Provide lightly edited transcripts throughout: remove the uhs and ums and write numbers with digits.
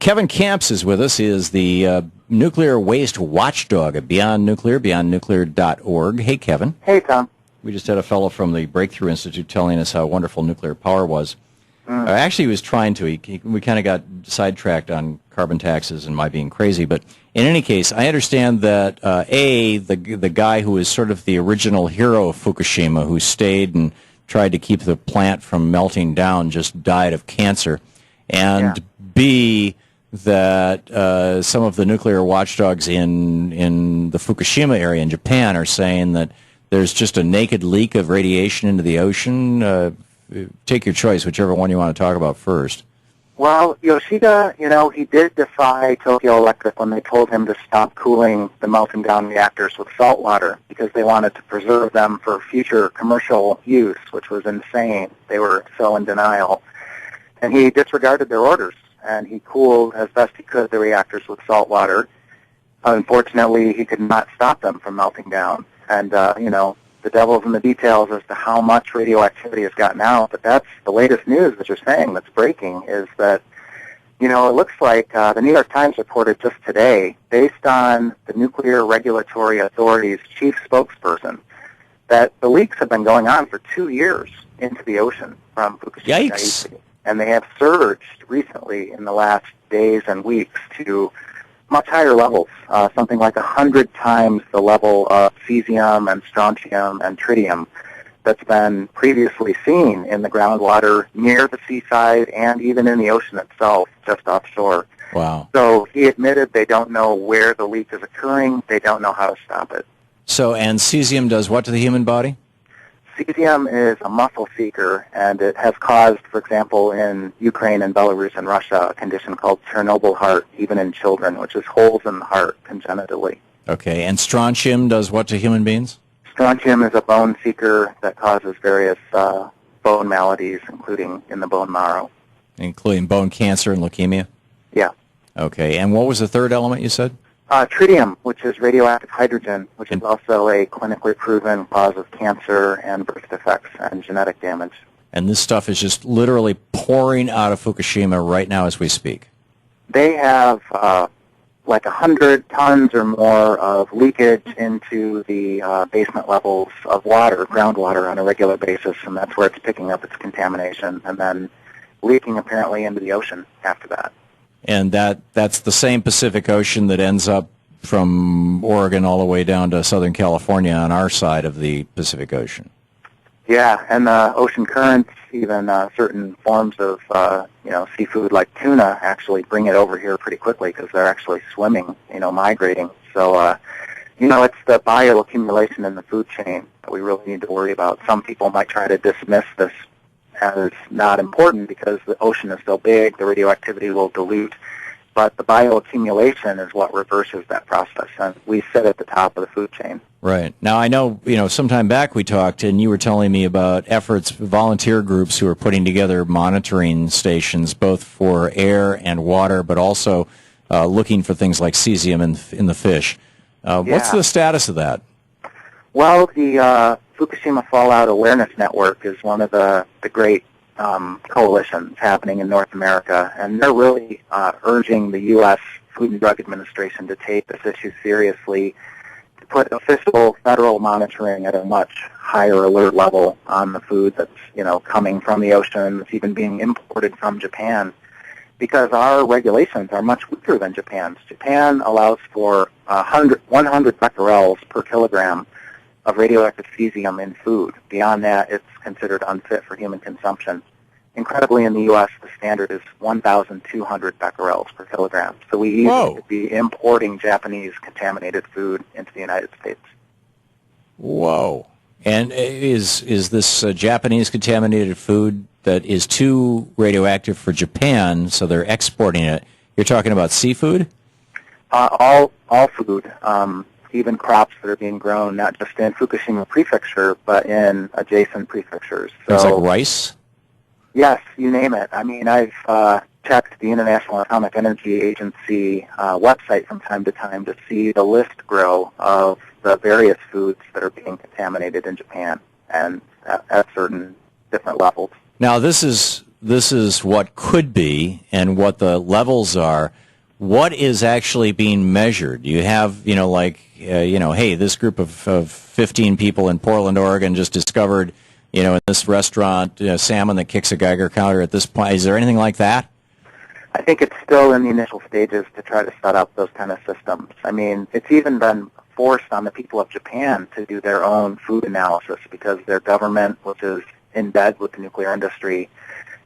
Kevin Camps is with us. He is the nuclear waste watchdog at Beyond Nuclear, beyondnuclear.org. Hey, Kevin. Hey, Tom. We just had a fellow from the Breakthrough Institute telling us how wonderful nuclear power was. Actually, he was trying to. We kind of got sidetracked on carbon taxes and my being crazy. But in any case, I understand that, the guy who is sort of the original hero of Fukushima, who stayed and tried to keep the plant from melting down, just died of cancer. And B, that some of the nuclear watchdogs in the Fukushima area in Japan are saying that there's just a naked leak of radiation into the ocean. Take your choice, whichever one you want to talk about first. Well, Yoshida, he did defy Tokyo Electric when they told him to stop cooling the melting down reactors with salt water because they wanted to preserve them for future commercial use, which was insane. They were so in denial. And he disregarded their orders, and he cooled as best he could the reactors with salt water. Unfortunately, he could not stop them from melting down. And, the devil's in the details as to how much radioactivity has gotten out, but that's the latest news that you're saying that's breaking is that, it looks like the New York Times reported just today, based on the Nuclear Regulatory Authority's chief spokesperson, that the leaks have been going on for 2 years into the ocean from Fukushima. Yikes. And they have surged recently in the last days and weeks to much higher levels, something like 100 times the level of cesium and strontium and tritium that's been previously seen in the groundwater near the seaside and even in the ocean itself, just offshore. Wow. So he admitted they don't know where the leak is occurring. They don't know how to stop it. So, and cesium does what to the human body? Cesium is a muscle seeker, and it has caused, for example, in Ukraine and Belarus and Russia, a condition called Chernobyl heart, even in children, which is holes in the heart congenitally. Okay, and strontium does what to human beings? Strontium is a bone seeker that causes various bone maladies, including in the bone marrow. Including bone cancer and leukemia? Yeah. Okay, and what was the third element you said? Tritium, which is radioactive hydrogen, which is also a clinically proven cause of cancer and birth defects and genetic damage. And this stuff is just literally pouring out of Fukushima right now as we speak. They have like 100 tons or more of leakage into the basement levels of water, groundwater, on a regular basis, and that's where it's picking up its contamination, and then leaking apparently into the ocean after that. And that's the same Pacific Ocean that ends up from Oregon all the way down to Southern California on our side of the Pacific Ocean. Yeah, and the ocean currents, even certain forms of seafood like tuna actually bring it over here pretty quickly because they're actually swimming, migrating. So, it's the bioaccumulation in the food chain that we really need to worry about. Some people might try to dismiss this as not important because the ocean is so big, the radioactivity will dilute. But the bioaccumulation is what reverses that process, and we sit at the top of the food chain. Right. Now, I know, sometime back we talked, and you were telling me about efforts, volunteer groups who are putting together monitoring stations, both for air and water, but also looking for things like cesium in the fish. What's the status of that? Well, the Fukushima Fallout Awareness Network is one of the great coalitions happening in North America, and they're really urging the U.S. Food and Drug Administration to take this issue seriously, to put official federal monitoring at a much higher alert level on the food that's, coming from the ocean, that's even being imported from Japan, because our regulations are much weaker than Japan's. Japan allows for 100 becquerels per kilogram of radioactive cesium in food. Beyond that, it's considered unfit for human consumption. Incredibly, in the U.S., the standard is 1,200 becquerels per kilogram. So we easily could be importing Japanese contaminated food into the United States. Whoa. And is this Japanese contaminated food that is too radioactive for Japan, so they're exporting it? You're talking about seafood? All food. Even crops that are being grown not just in Fukushima Prefecture, but in adjacent prefectures. So, things like rice? Yes, you name it. I mean, I've checked the International Atomic Energy Agency website from time to time to see the list grow of the various foods that are being contaminated in Japan and at certain different levels. Now, this is this is what could be and what the levels are, what is actually being measured? You have, hey, this group of 15 people in Portland, Oregon just discovered, in this restaurant, salmon that kicks a Geiger counter at this point. Is there anything like that? I think it's still in the initial stages to try to set up those kind of systems. I mean, it's even been forced on the people of Japan to do their own food analysis because their government, which is in bed with the nuclear industry,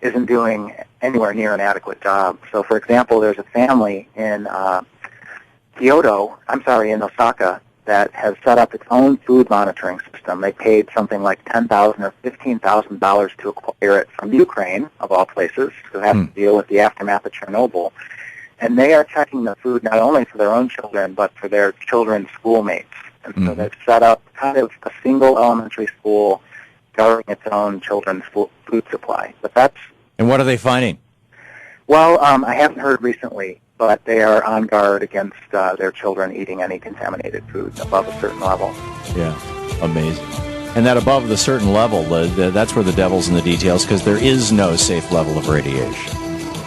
isn't doing anywhere near an adequate job. So, for example, there's a family in in Osaka, that has set up its own food monitoring system. They paid something like $10,000 or $15,000 to acquire it from Ukraine, of all places, who have to deal with the aftermath of Chernobyl. And they are checking the food not only for their own children, but for their children's schoolmates. And so they've set up kind of a single elementary school governing its own children's food supply. And what are they finding? Well, I haven't heard recently, but they are on guard against their children eating any contaminated food above a certain level. Yeah, amazing. And that above the certain level, that's where the devil's in the details, because there is no safe level of radiation.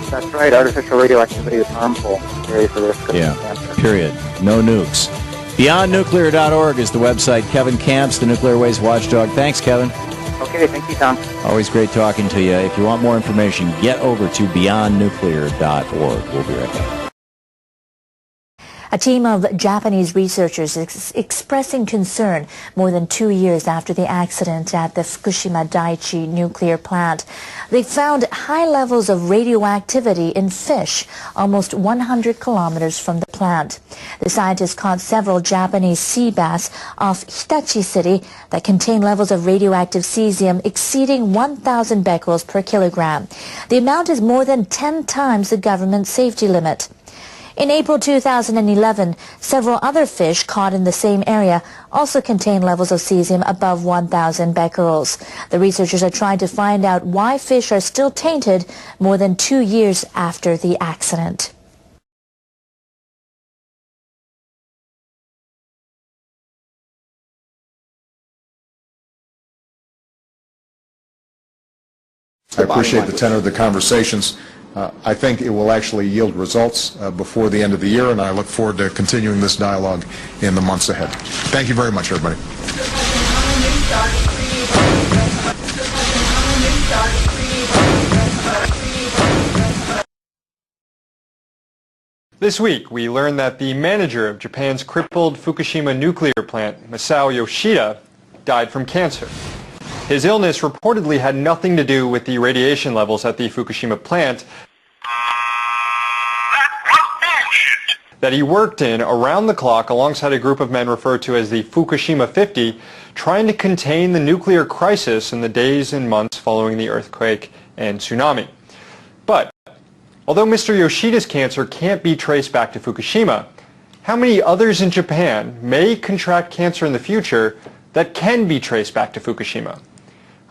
That's right. Artificial radioactivity is harmful. Very for risk of cancer. Period. No nukes. BeyondNuclear.org is the website. Kevin Camps, the Nuclear Waste Watchdog. Thanks, Kevin. Okay, thank you, Tom. Always great talking to you. If you want more information, get over to BeyondNuclear.org. We'll be right back. A team of Japanese researchers is expressing concern more than 2 years after the accident at the Fukushima Daiichi nuclear plant. They found high levels of radioactivity in fish almost 100 kilometers from the plant. The scientists caught several Japanese sea bass off Hitachi City that contain levels of radioactive cesium exceeding 1,000 becquerels per kilogram. The amount is more than 10 times the government safety limit. In April 2011, several other fish caught in the same area also contain levels of cesium above 1,000 becquerels. The researchers are trying to find out why fish are still tainted more than 2 years after the accident. I appreciate the tenor of the conversations. I think it will actually yield results before the end of the year, and I look forward to continuing this dialogue in the months ahead. Thank you very much, everybody. This week, we learned that the manager of Japan's crippled Fukushima nuclear plant, Masao Yoshida, died from cancer. His illness reportedly had nothing to do with the radiation levels at the Fukushima plant that he worked in around the clock alongside a group of men referred to as the Fukushima 50, trying to contain the nuclear crisis in the days and months following the earthquake and tsunami. But although Mr. Yoshida's cancer can't be traced back to Fukushima, how many others in Japan may contract cancer in the future that can be traced back to Fukushima?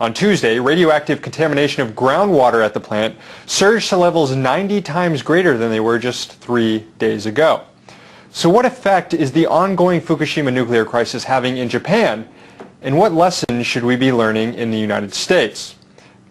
On Tuesday, radioactive contamination of groundwater at the plant surged to levels 90 times greater than they were just 3 days ago. So what effect is the ongoing Fukushima nuclear crisis having in Japan, and what lessons should we be learning in the United States?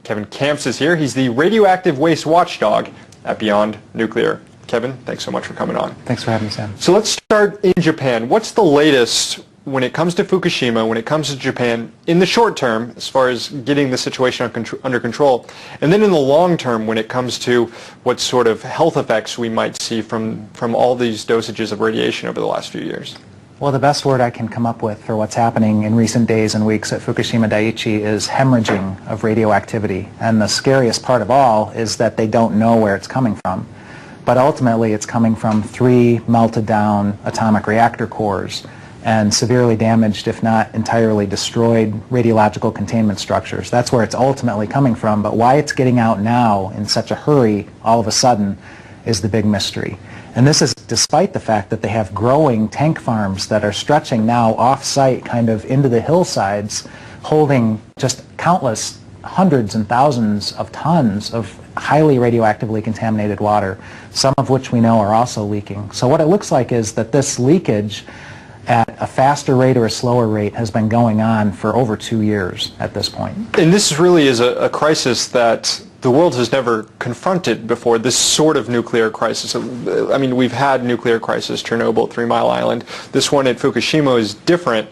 Kevin Camps is here. He's the radioactive waste watchdog at Beyond Nuclear. Kevin, thanks so much for coming on. Thanks for having me, Sam. So let's start in Japan. What's the latest when it comes to Fukushima, when it comes to Japan, in the short term, as far as getting the situation under control, and then in the long term, when it comes to what sort of health effects we might see from all these dosages of radiation over the last few years? Well, the best word I can come up with for what's happening in recent days and weeks at Fukushima Daiichi is hemorrhaging of radioactivity. And the scariest part of all is that they don't know where it's coming from. But ultimately, it's coming from 3 melted down atomic reactor cores and severely damaged, if not entirely destroyed, radiological containment structures. That's where it's ultimately coming from, but why it's getting out now in such a hurry all of a sudden is the big mystery. And this is despite the fact that they have growing tank farms that are stretching now off-site kind of into the hillsides, holding just countless hundreds and thousands of tons of highly radioactively contaminated water, some of which we know are also leaking. So what it looks like is that this leakage at a faster rate or a slower rate has been going on for over 2 years at this point. And this really is a crisis that the world has never confronted before this sort of nuclear crisis. I mean, we've had nuclear crisis, Chernobyl, 3 Mile Island. This one at Fukushima is different.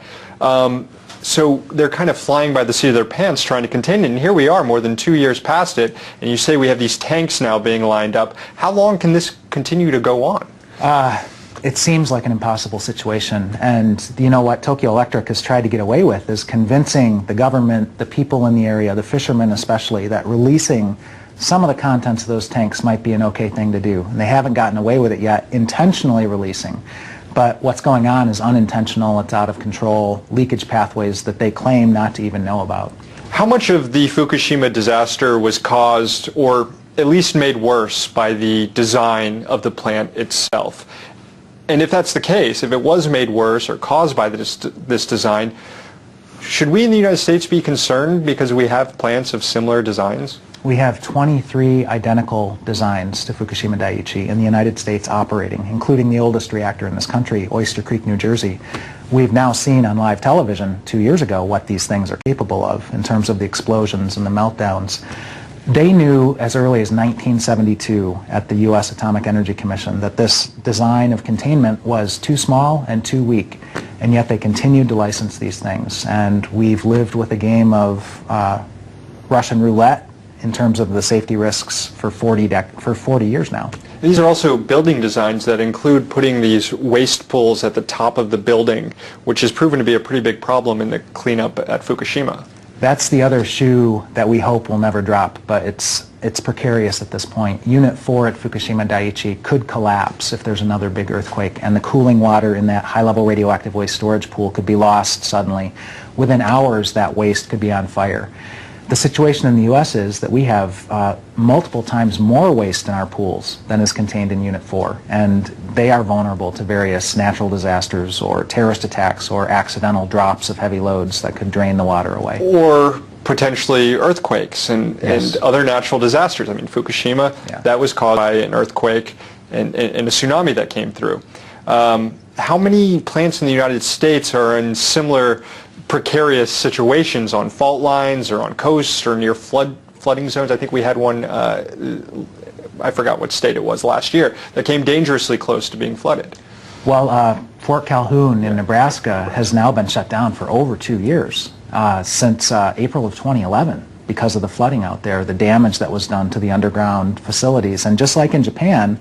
So they're kind of flying by the seat of their pants trying to contain it. And here we are, more than 2 years past it, and you say we have these tanks now being lined up. How long can this continue to go on? It seems like an impossible situation, and you know what Tokyo Electric has tried to get away with is convincing the government, the people in the area, the fishermen especially, that releasing some of the contents of those tanks might be an okay thing to do. And they haven't gotten away with it yet, intentionally releasing. But what's going on is unintentional, it's out of control, leakage pathways that they claim not to even know about. How much of the Fukushima disaster was caused, or at least made worse, by the design of the plant itself? And if that's the case, if it was made worse or caused by this design, should we in the United States be concerned because we have plants of similar designs? We have 23 identical designs to Fukushima Daiichi in the United States operating, including the oldest reactor in this country, Oyster Creek, New Jersey. We've now seen on live television 2 years ago what these things are capable of in terms of the explosions and the meltdowns. They knew as early as 1972 at the U.S. Atomic Energy Commission that this design of containment was too small and too weak, and yet they continued to license these things. And we've lived with a game of Russian roulette in terms of the safety risks for 40 years now. These are also building designs that include putting these waste pools at the top of the building, which has proven to be a pretty big problem in the cleanup at Fukushima. That's the other shoe that we hope will never drop, but it's precarious at this point. Unit 4 at Fukushima Daiichi could collapse if there's another big earthquake, and the cooling water in that high-level radioactive waste storage pool could be lost suddenly. Within hours, that waste could be on fire. The situation in the U.S. is that we have multiple times more waste in our pools than is contained in Unit 4, and they are vulnerable to various natural disasters or terrorist attacks or accidental drops of heavy loads that could drain the water away. Or potentially earthquakes and other natural disasters. I mean, Fukushima, that was caused by an earthquake and a tsunami that came through. How many plants in the United States are in similar precarious situations on fault lines or on coasts or near flooding zones? I think we had one, I forgot what state it was last year, that came dangerously close to being flooded. Well, Fort Calhoun in Nebraska has now been shut down for over 2 years, since April of 2011, because of the flooding out there, the damage that was done to the underground facilities. And just like in Japan,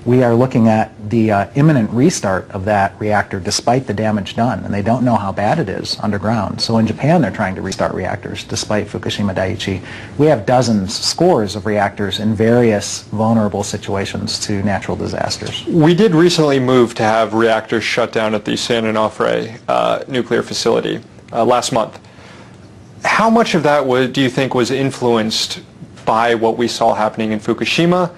we are looking at the imminent restart of that reactor despite the damage done, and they don't know how bad it is underground. So in Japan, they're trying to restart reactors despite Fukushima Daiichi. We have dozens, scores of reactors in various vulnerable situations to natural disasters. We did recently move to have reactors shut down at the San Onofre nuclear facility last month. How much of that do you think was influenced by what we saw happening in Fukushima,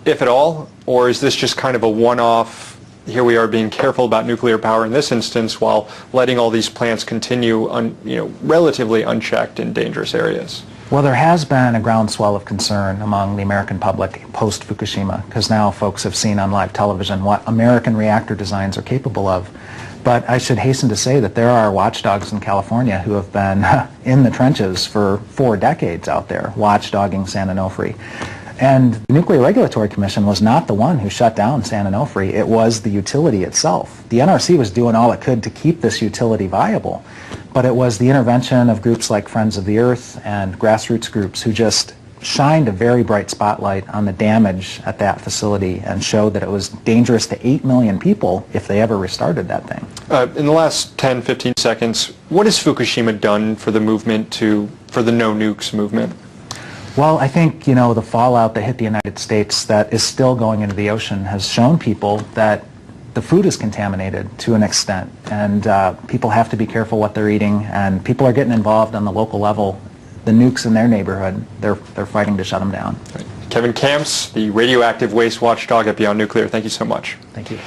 if at all? Or is this just kind of a one-off, here we are being careful about nuclear power in this instance while letting all these plants continue relatively unchecked in dangerous areas? Well, there has been a groundswell of concern among the American public post-Fukushima, because now folks have seen on live television what American reactor designs are capable of. But I should hasten to say that there are watchdogs in California who have been in the trenches for 4 decades out there, watchdogging San Onofre. And the Nuclear Regulatory Commission was not the one who shut down San Onofre, it was the utility itself. The NRC was doing all it could to keep this utility viable, but it was the intervention of groups like Friends of the Earth and grassroots groups who just shined a very bright spotlight on the damage at that facility and showed that it was dangerous to 8 million people if they ever restarted that thing. In the last 10, 15 seconds, what has Fukushima done for the movement for the no nukes movement? Well, I think, the fallout that hit the United States that is still going into the ocean has shown people that the food is contaminated to an extent, and people have to be careful what they're eating, and people are getting involved on the local level. The nukes in their neighborhood, they're fighting to shut them down. Right. Kevin Kamps, the radioactive waste watchdog at Beyond Nuclear, thank you so much. Thank you.